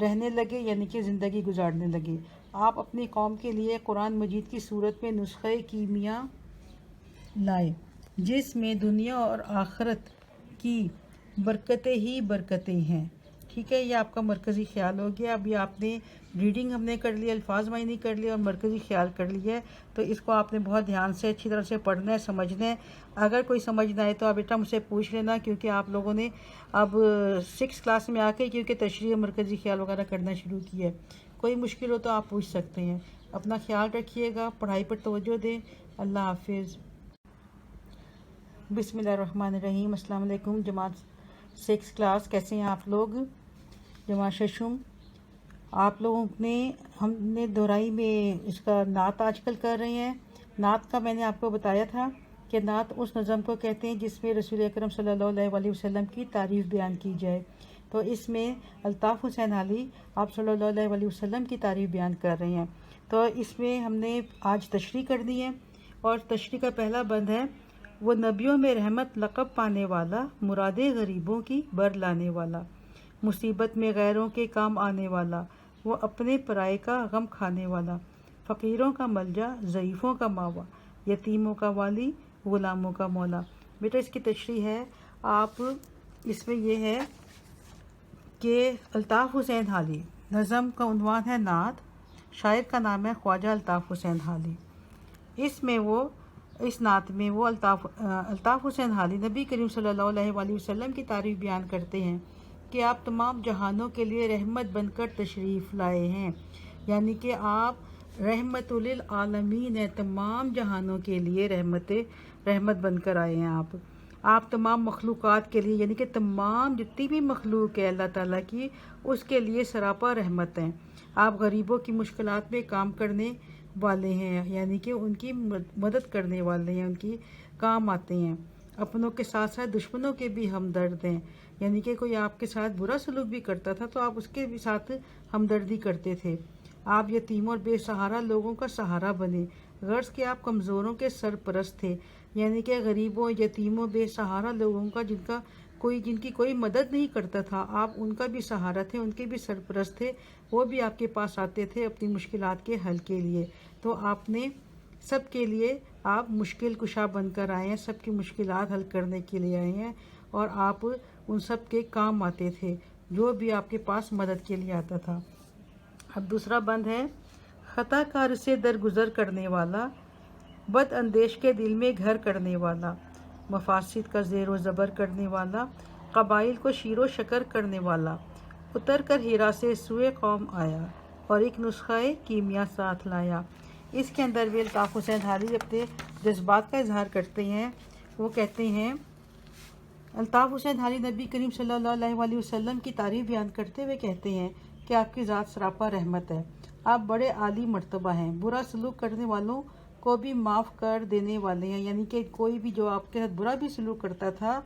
رہنے لگے یعنی کہ زندگی گزارنے لگے۔ آپ اپنی قوم کے لیے قرآن مجید کی صورت میں نسخہ کیمیا لائے جس میں دنیا اور آخرت کی برکتیں ہی برکتیں ہیں۔ ٹھیک ہے، یہ آپ کا مرکزی خیال ہو گیا۔ ابھی آپ نے ریڈنگ ہم نے کر لی، الفاظ معنی کر لیے اور مرکزی خیال کر لیا ہے، تو اس کو آپ نے بہت دھیان سے اچھی طرح سے پڑھنا ہے، سمجھنا ہے۔ اگر کوئی سمجھ نہ آئے تو آپ بیٹا مجھ سے پوچھ لینا، کیونکہ آپ لوگوں نے اب 6 کلاس میں آ کے کیونکہ تشریح مرکزی خیال وغیرہ کرنا شروع کیا ہے۔ کوئی مشکل ہو تو آپ پوچھ سکتے ہیں۔ اپنا خیال رکھیے گا، پڑھائی پر توجہ دیں۔ اللہ حافظ۔ بسم اللہ الرحمن الرحیم۔ السلام علیکم جماعت 6 کلاس، کیسے ہیں آپ لوگ؟ جماعت ششم، آپ لوگوں نے ہم نے دہرائی میں اس کا نعت آج کل کر رہے ہیں۔ نعت کا میں نے آپ کو بتایا تھا کہ نعت اس نظم کو کہتے ہیں جس میں رسول اکرم صلی اللہ علیہ وسلم کی تعریف بیان کی جائے۔ تو اس میں الطاف حسین حالی آپ صلی اللہ علیہ وسلم کی تعریف بیان کر رہے ہیں۔ تو اس میں ہم نے آج تشریح کر دی ہے، اور تشریح کا پہلا بند ہے: وہ نبیوں میں رحمت لقب پانے والا، مرادیں غریبوں کی بر لانے والا، مصیبت میں غیروں کے کام آنے والا، وہ اپنے پرائے کا غم کھانے والا، فقیروں کا ملجا، ضعیفوں کا ماوا، یتیموں کا والی، غلاموں کا مولا۔ بیٹا اس کی تشریح ہے، آپ اس میں یہ ہے کہ الطاف حسین حالی، نظم کا عنوان ہے نعت، شاعر کا نام ہے خواجہ الطاف حسین حالی۔ اس نعت میں وہ الطاف حسین حالی نبی کریم صلی اللہ علیہ وسلم کی تعریف بیان کرتے ہیں کہ آپ تمام جہانوں کے لیے رحمت بن کر تشریف لائے ہیں، یعنی کہ آپ رحمت للعالمین ہیں، تمام جہانوں کے لیے رحمت بن کر آئے ہیں۔ آپ تمام مخلوقات کے لیے، یعنی کہ تمام جتنی بھی مخلوق ہے اللہ تعالیٰ کی، اس کے لیے سراپا رحمت ہیں۔ آپ غریبوں کی مشکلات میں کام کرنے والے ہیں، یعنی کہ ان کی مدد کرنے والے ہیں، ان کی کام آتے ہیں۔ اپنوں کے ساتھ ساتھ دشمنوں کے بھی ہمدرد ہیں، یعنی کہ کوئی آپ کے ساتھ برا سلوک بھی کرتا تھا تو آپ اس کے بھی ساتھ ہمدردی کرتے تھے۔ آپ یتیموں اور بے سہارا لوگوں کا سہارا بنے، غرض کہ آپ کمزوروں کے سرپرست تھے، یعنی کہ غریبوں، یتیموں، بے سہارا لوگوں کا جن کی کوئی مدد نہیں کرتا تھا، آپ ان کا بھی سہارا تھے، ان کے بھی سرپرست تھے، وہ بھی آپ کے پاس آتے تھے اپنی مشکلات کے حل کے لیے۔ تو آپ نے سب کے لیے آپ مشکل کشا بن کر آئے ہیں، سب کی مشکلات حل کرنے کے لیے آئے ہیں، اور آپ ان سب کے کام آتے تھے جو بھی آپ کے پاس مدد کے لیے آتا تھا۔ اب دوسرا بند ہے: خطا کار سے درگزر کرنے والا، بد اندیش کے دل میں گھر کرنے والا، مفاسد کا زیر و زبر کرنے والا، قبائل کو شیر و شکر کرنے والا، اتر کر ہیرا سے سوئے قوم آیا، اور ایک نسخہ کیمیا ساتھ لایا۔ اس کے اندر بھی الطاف حسین حالی اپنے جذبات کا اظہار کرتے ہیں۔ وہ کہتے ہیں، الطاف حسین حالی نبی کریم صلی اللہ علیہ وسلم کی تعریف بیان کرتے ہوئے کہتے ہیں کہ آپ کی ذات سراپا رحمت ہے، آپ بڑے عالی مرتبہ ہیں، برا سلوک کرنے والوں کو بھی معاف کر دینے والے ہیں، یعنی کہ کوئی بھی جو آپ کے ساتھ برا بھی سلوک کرتا تھا،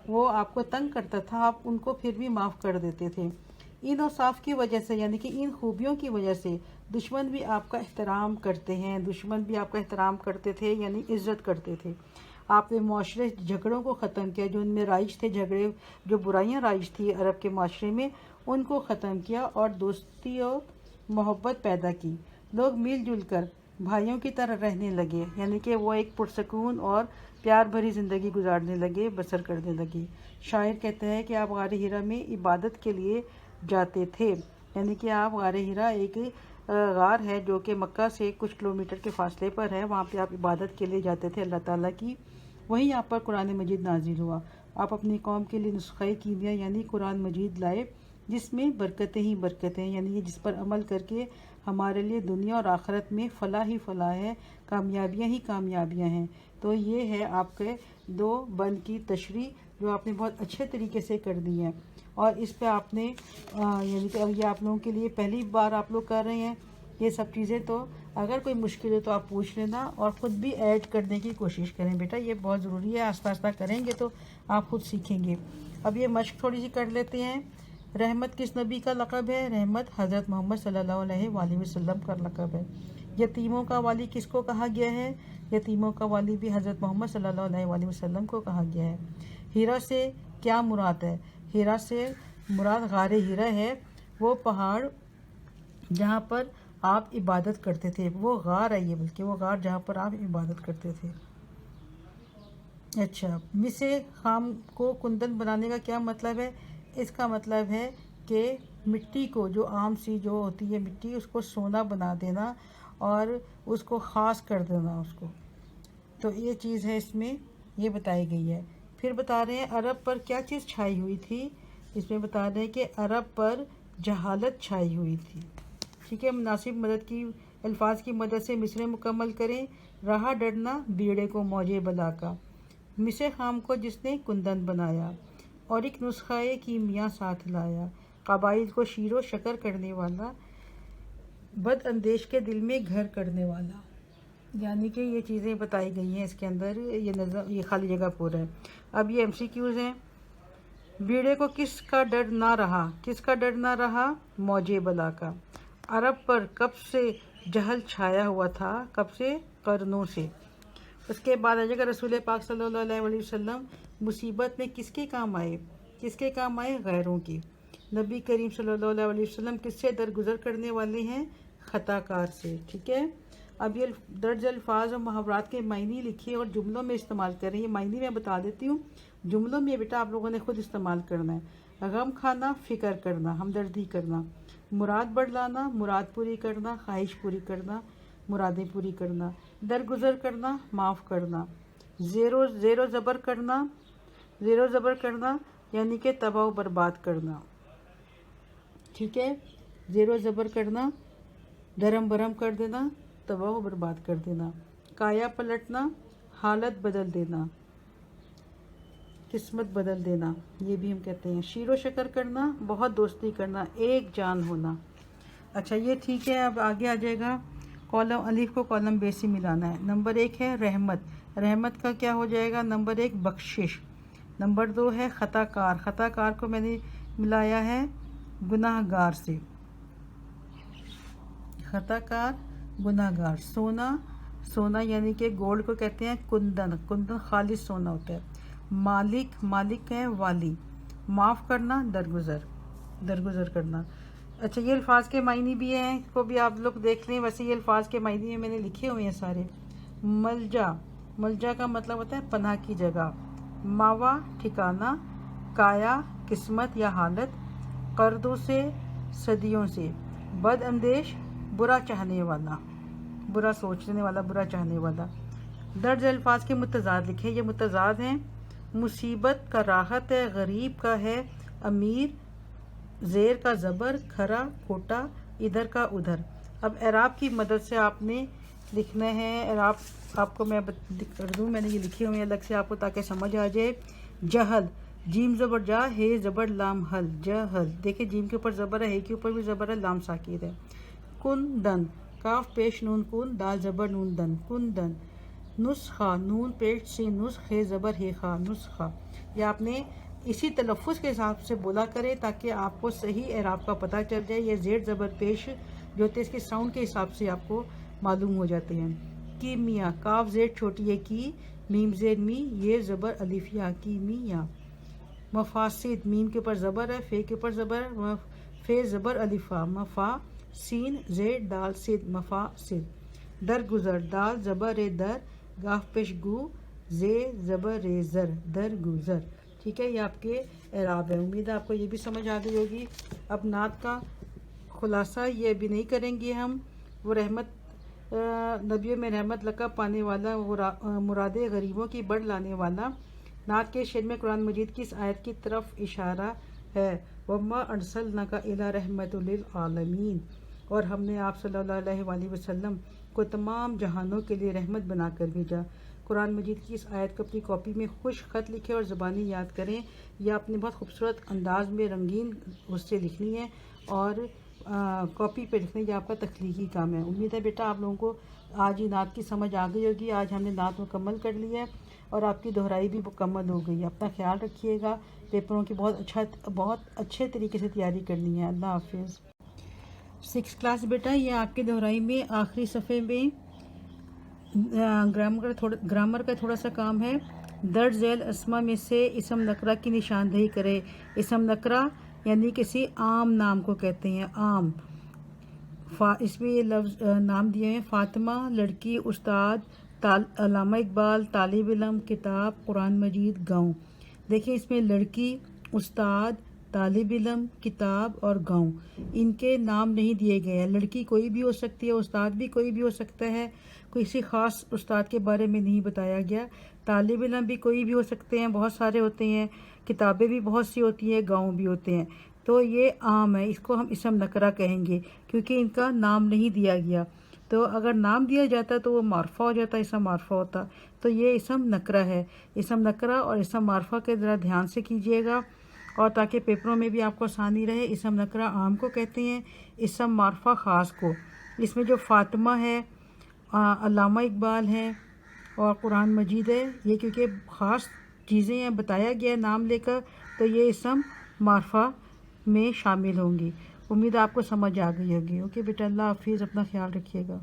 وہ آپ کو تنگ کرتا تھا، آپ ان کو پھر بھی معاف کر دیتے تھے۔ ان اوصاف کی وجہ سے، یعنی کہ ان خوبیوں کی وجہ سے دشمن بھی آپ کا احترام کرتے ہیں، دشمن بھی آپ کا احترام کرتے تھے، یعنی عزت کرتے تھے۔ آپ نے معاشرے جھگڑوں کو ختم کیا، جو ان میں رائج تھے جھگڑے، جو برائیاں رائج تھی عرب کے معاشرے میں، ان کو ختم کیا اور دوستی اور محبت پیدا کی۔ لوگ مل جل کر بھائیوں کی طرح رہنے لگے، یعنی کہ وہ ایک پرسکون اور پیار بھری زندگی گزارنے لگے، بسر کرنے لگے۔ شاعر کہتا ہے کہ آپ غار ہرا میں عبادت کے لیے جاتے تھے، یعنی کہ آپ غار ہرا ایک غار ہے جو کہ مکہ سے کچھ کلومیٹر کے فاصلے پر ہے، وہاں پہ آپ عبادت کے لیے جاتے تھے اللہ تعالیٰ کی۔ وہیں آپ پر قرآن مجید نازل ہوا۔ آپ اپنی قوم کے لیے نسخہ کیمیا یعنی قرآن مجید لائے جس میں برکتیں ہی برکتیں ہیں، یعنی جس پر عمل کر کے ہمارے لیے دنیا اور آخرت میں فلاح ہی فلاح ہے، کامیابیاں ہی کامیابیاں ہیں۔ تو یہ ہے آپ کے 2 بند کی تشریح جو آپ نے بہت اچھے طریقے سے کر دی ہے، اور اس پہ آپ نے یعنی کہ یہ آپ لوگوں کے لیے پہلی بار آپ لوگ کر رہے ہیں یہ سب چیزیں، تو اگر کوئی مشکل ہے تو آپ پوچھ لینا اور خود بھی ایڈ کرنے کی کوشش کریں بیٹا، یہ بہت ضروری ہے، آہستہ آہستہ کریں گے تو آپ خود سیکھیں گے۔ اب یہ مشق تھوڑی سی کر لیتے ہیں۔ رحمت کس نبی کا لقب ہے؟ رحمت حضرت محمد صلی اللہ علیہ وسلم کا لقب ہے۔ یتیموں کا والی کس کو کہا گیا ہے؟ یتیموں کا والی بھی حضرت محمد صلی اللہ علیہ وسلم کو کہا گیا ہے۔ ہیرا سے کیا مراد ہے؟ ہیرا سے مراد غار ہیرا ہے، وہ پہاڑ جہاں پر آپ عبادت کرتے تھے، وہ غار ہے یہ، بلکہ وہ غار جہاں پر آپ عبادت کرتے تھے۔ اچھا، مس خام کو کندن بنانے کا کیا مطلب ہے؟ اس کا مطلب ہے کہ مٹی کو، جو عام سی جو ہوتی ہے مٹی، اس کو سونا بنا دینا اور اس کو خاص کر دینا اس کو، تو یہ چیز ہے اس میں یہ بتائی گئی ہے۔ پھر بتا رہے ہیں عرب پر کیا چیز چھائی ہوئی تھی، اس میں بتا رہے ہیں کہ عرب پر جہالت چھائی ہوئی تھی۔ ٹھیک ہے، مناسب مدد کی الفاظ کی مدد سے مصرعے مکمل کریں۔ رہا ڈرنا بیڑے کو موجے بلا کا، مس خام کو جس نے کندن بنایا، اور ایک نسخہ کیمیا ساتھ لایا، قبائل کو شیر و شکر کرنے والا، بد اندیش کے دل میں گھر کرنے والا۔ یعنی کہ یہ چیزیں بتائی گئی ہیں اس کے اندر، یہ نظم، یہ خالی جگہ پورا ہے۔ اب یہ MCQs ہیں۔ بیڑے کو کس کا ڈر نہ رہا، کس کا ڈر نہ رہا؟ موجے بلا کا۔ عرب پر کب سے جہل چھایا ہوا تھا، کب سے؟ قرنوں سے۔ اس کے بعد آ رسول پاک صلی اللہ علیہ وسلم مصیبت میں کس کے کام آئے، کس کے کام آئے؟ غیروں کی۔ نبی کریم صلی اللہ علیہ وسلم کس سے درگزر کرنے والے ہیں؟ خطا کار سے۔ ٹھیک ہے، اب یہ درج الفاظ اور محاورات کے معنی لکھیے اور جملوں میں استعمال کریں۔ یہ معنی میں بتا دیتی ہوں، جملوں میں بیٹا آپ لوگوں نے خود استعمال کرنا ہے۔ غم کھانا، فکر کرنا، ہمدردی کرنا۔ مراد بڑھلانا، مراد پوری کرنا، خواہش پوری کرنا، مرادیں پوری کرنا۔ درگزر کرنا، معاف کرنا۔ زیر و زبر کرنا، زیر و زبر کرنا یعنی کہ تباہ و برباد کرنا۔ ٹھیک ہے، زیر و زبر کرنا، درم برم کر دینا، تباہ و برباد کر دینا۔ کایا پلٹنا، حالت بدل دینا، قسمت بدل دینا، یہ بھی ہم کہتے ہیں۔ شیر و شکر کرنا، بہت دوستی کرنا، ایک جان ہونا۔ اچھا یہ ٹھیک ہے، اب آگے آ جائے گا کالم الف کو کالم بے سے ملانا ہے۔ نمبر 1 ہے رحمت، رحمت کا کیا ہو جائے گا؟ نمبر 1 بخشش۔ نمبر 2 ہے خطا کار، خطا کار کو میں نے ملایا ہے گناہ گار سے، خطا کار گناہ گار۔ سونا، سونا یعنی کہ گولڈ کو کہتے ہیں کندن، کندن خالص سونا ہوتا ہے۔ مالک، مالک ہے والی۔ معاف کرنا، درگزر، درگزر کرنا۔ اچھا یہ الفاظ کے معنی بھی ہیں، اس کو بھی آپ لوگ دیکھ لیں، ویسے یہ الفاظ کے معنی میں نے لکھے ہوئے ہیں سارے۔ ملجا، ملجا کا مطلب ہوتا ہے پناہ کی جگہ۔ ماوا، ٹھکانہ۔ کایا، قسمت یا حالت۔ قردوں سے، صدیوں سے۔ بد اندیش، برا چاہنے والا، برا سوچنے والا، برا چاہنے والا۔ درج الفاظ کے متضاد لکھیں، یہ متضاد ہیں۔ مصیبت کا راحت ہے، غریب کا ہے امیر، زیر کا زبر، کھرا کھوٹا، ادھر کا ادھر۔ اب اعراب کی مدد سے آپ نے لکھنا ہے، اعراب آپ کو میں کر دوں، میں نے یہ لکھے ہوئے ہیں الگ سے آپ کو تاکہ سمجھ آ جائے۔ جہل، جیم زبر جا، ہے زبر لام حل، جہل۔ دیکھیں جیم کے اوپر زبر ہے، ہے کے اوپر بھی زبر ہے، لام ساکن ہے۔ کندن، کاف پیش نون کن، دال زبر نون دن، کندن۔ نسخہ، نون پیش سین نسخ، ہے زبر ہے خا، نسخہ۔ یہ آپ نے اسی تلفظ کے حساب سے بولا کرے تاکہ آپ کو صحیح اعراب کا پتہ چل جائے۔ یہ زیر زبر پیش جو ہوتے ہیں اس کے ساؤنڈ کے حساب سے آپ کو معلوم ہو جاتے ہیں۔ کیمیا، کاف زیر چھوٹی ہے کی، میم زیر می، یہ زبر الف یا، کیمیا۔ مفاسد، میم کے اوپر زبر ہے، فے کے اوپر زبر ہے، فے زبر الفا، مفا، سین زیر دال سد، مفاسد۔ درگزر، دال زبر در، گاف پیش گو، زے زبر زر، درگزر۔ ٹھیک ہے، یہ آپ کے اعراب ہے۔ امید ہے آپ کو یہ بھی سمجھ آ گئی ہوگی۔ اب نعت کا خلاصہ یہ بھی نہیں کریں گے ہم۔ وہ رحمت، نبیوں میں رحمت لقب پانے والا، مراد غریبوں کی بڑھ لانے والا۔ نعت کے شعر میں قرآن مجید کی اس آیت کی طرف اشارہ ہے، وَمَا أَرْسَلْنَاكَ إِلَّا رَحْمَةً لِّلْعَالَمِينَ، اور ہم نے آپ صلی اللہ علیہ وآلہ وسلم کو تمام جہانوں کے لیے رحمت بنا کر بھیجا۔ قرآن مجید کی اس آیت کو اپنی کاپی میں خوش خط لکھیں اور زبانی یاد کریں، یا اپنے بہت خوبصورت انداز میں رنگین اس سے لکھنی ہے اور کاپی پہ لکھنا، یہ آپ کا تخلیقی کام ہے۔ امید ہے بیٹا آپ لوگوں کو آج ہی نعت کی سمجھ آ گئی ہوگی۔ آج ہم نے نعت مکمل کر لی ہے اور آپ کی دہرائی بھی مکمل ہو گئی ہے۔ اپنا خیال رکھیے گا، پیپروں کی بہت اچھے طریقے سے تیاری کرنی ہے۔ اللہ حافظ۔ 6 کلاس بیٹا، یہ آپ کی دہرائی میں آخری صفحے میں گرامر کا تھوڑا سا کام ہے۔ درج ذیل اسما میں سے اسم نکرہ کی نشاندہی کرے۔ اسم نکرہ یعنی کسی عام نام کو کہتے ہیں، عام۔ اس میں یہ لفظ نام دیے ہیں فاطمہ، لڑکی، استاد، علامہ اقبال، طالب علم، کتاب، قرآن مجید، گاؤں۔ دیکھیں اس میں لڑکی، استاد، طالب علم، کتاب اور گاؤں، ان کے نام نہیں دیے گئے ہیں۔ لڑکی کوئی بھی ہو سکتی ہے، استاد بھی کوئی بھی ہو سکتا ہے، کسی خاص استاد کے بارے میں نہیں بتایا گیا۔ طالب علم بھی کوئی بھی ہو سکتے ہیں، بہت سارے ہوتے ہیں، کتابیں بھی بہت سی ہوتی ہیں، گاؤں بھی ہوتے ہیں۔ تو یہ عام ہے، اس کو ہم اسم نکرہ کہیں گے کیونکہ ان کا نام نہیں دیا گیا۔ تو اگر نام دیا جاتا تو وہ معرفہ ہو جاتا، اسم معرفہ ہوتا۔ تو یہ اسم نکرہ ہے۔ اسم نکرہ اور اسم معرفہ کے ذرا دھیان سے کیجیے گا، اور تاکہ پیپروں میں بھی آپ کو آسانی رہے۔ اسم نکرہ عام کو کہتے ہیں، اسم معرفہ خاص کو۔ اس میں جو فاطمہ ہے، علامہ اقبال ہے اور قرآن مجید ہے، یہ کیونکہ خاص چیزیں ہیں، بتایا گیا ہے نام لے کر، تو یہ اسم معرفہ میں شامل ہوں گی۔ امید آپ کو سمجھ آ گئی ہوگی۔ اوکے بیٹا، اللہ حافظ، اپنا خیال رکھیے گا۔